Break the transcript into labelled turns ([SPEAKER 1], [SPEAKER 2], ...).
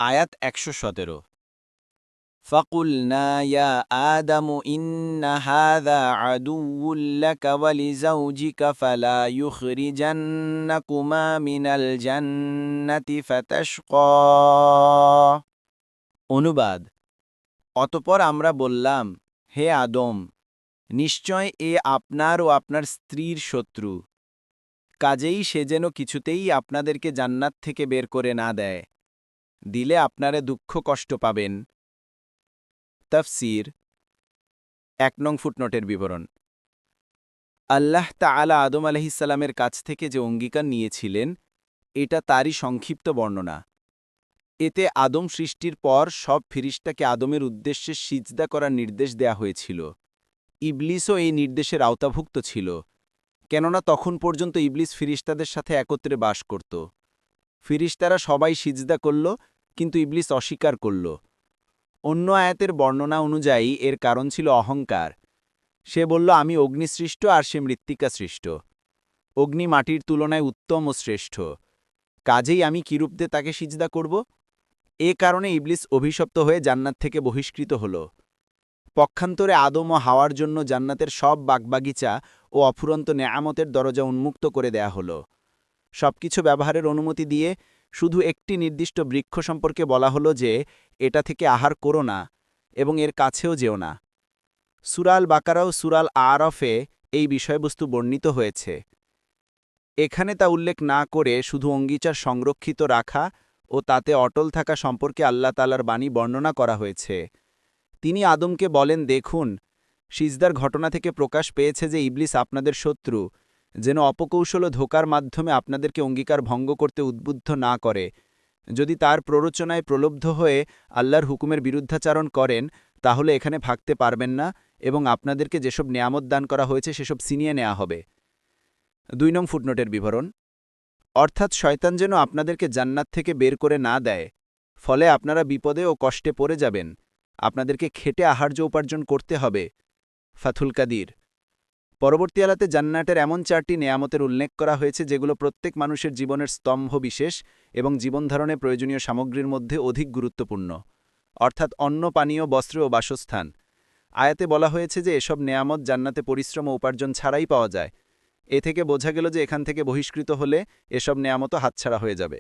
[SPEAKER 1] আয়াত ১১৭ فَقُلْنَا يَا آدَمُ إِنَّ هَذَا عَدُوٌّ لَكَ وَلِزَوْجِكَ فَلَا يُخْرِجَنَّكُمَا مِنَ الْجَنَّةِ فَتَشْقَى অনুবাদ অতঃপর আমরা বললাম, হে আদম, নিশ্চয় এ আপনার ও আপনার স্ত্রীর শত্রু, কাজেই সে যেন কিছুতেই আপনাদেরকে জান্নাত থেকে বের করে না দেয়, দিলে আপনারা দুঃখ কষ্ট পাবেন। তাফসীর ১ নং ফুটনোটের বিবরণ। আল্লাহ তাআলা আদম আলাইহিসসালামের কাছ থেকে যে অঙ্গীকার নিয়েছিলেন, এটা তারই সংক্ষিপ্ত বর্ণনা। এতে আদম সৃষ্টির পর সব ফিরিস্তাকে আদমের উদ্দেশ্যে সিজদা করার নির্দেশ দেয়া হয়েছিল। ইবলিসও এই নির্দেশের আওতাভুক্ত ছিল, কেননা তখন পর্যন্ত ইবলিস ফিরিস্তাদের সাথে একত্রে বাস করত। ফিরিস্তারা সবাই সিজদা করল, কিন্তু ইবলিস অস্বীকার করল। অন্য আয়াতের বর্ণনা অনুযায়ী এর কারণ ছিল অহংকার। সে বলল, আমি অগ্নিসৃষ্ট আর সে মৃত্তিকা সৃষ্ট। অগ্নি মাটির তুলনায় উত্তম ও শ্রেষ্ঠ, কাজেই আমি কিরূপ দিয়ে তাকে সিজদা করব? এ কারণে ইবলিস অভিশপ্ত হয়ে জান্নাত থেকে বহিষ্কৃত হল। পক্ষান্তরে আদম ও হাওয়ার জন্য জান্নাতের সব বাগবাগিচা ও অফুরন্ত নেয়ামতের দরজা উন্মুক্ত করে দেয়া হল। সবকিছু ব্যবহারের অনুমতি দিয়ে শুধু একটি নির্দিষ্ট বৃক্ষ সম্পর্কে বলা হলো যে এটা থেকে আহার করো না এবং এর কাছেও যেও না। সূরা বাকারা ও সূরা আরাফে এই বিষয়বস্তু বর্ণিত হয়েছে। এখানে তা উল্লেখ না করে শুধু অঙ্গীকার সংরক্ষিত রাখা ও তাতে অটল থাকা সম্পর্কে আল্লাহ তাআলার বাণী বর্ণনা করা হয়েছে। তিনি আদমকে বলেন, দেখুন, সিজদার ঘটনা থেকে প্রকাশ পেয়েছে যে ইবলিস আপনাদের শত্রু, যেন অপকৌশল ও ধোঁকার মাধ্যমে আপনাদেরকে অঙ্গীকার ভঙ্গ করতে উদ্বুদ্ধ না করে। যদি তার প্ররোচনায় প্রলুব্ধ হয়ে আল্লাহর হুকুমের বিরুদ্ধাচারণ করেন, তাহলে এখানে থাকতে পারবেন না এবং আপনাদেরকে যেসব নেয়ামত দান করা হয়েছে সেসব ছিনিয়ে নেওয়া হবে। ২ নং ফুটনোটের বিবরণ। অর্থাৎ শয়তান যেন আপনাদেরকে জান্নাত থেকে বের করে না দেয়, ফলে আপনারা বিপদে ও কষ্টে পড়ে যাবেন। আপনাদেরকে খেটে আহার্য উপার্জন করতে হবে। ফাথুল কাদির। পরবর্তী আয়াতে জান্নাতের এমন ৪টি নেয়ামতের উল্লেখ করা হয়েছে যেগুলো প্রত্যেক মানুষের জীবনের স্তম্ভ বিশেষ এবং জীবনধারণে প্রয়োজনীয় সামগ্রীর মধ্যে অধিক গুরুত্বপূর্ণ, অর্থাৎ অন্ন, পানীয়, বস্ত্র ও বাসস্থান। আয়াতে বলা হয়েছে যে এসব নেয়ামত জান্নাতে পরিশ্রম ও উপার্জন ছাড়াই পাওয়া যায়। এ থেকে বোঝা গেল যে এখান থেকে বহিষ্কৃত হলে এসব নেয়ামতও হাতছাড়া হয়ে যাবে।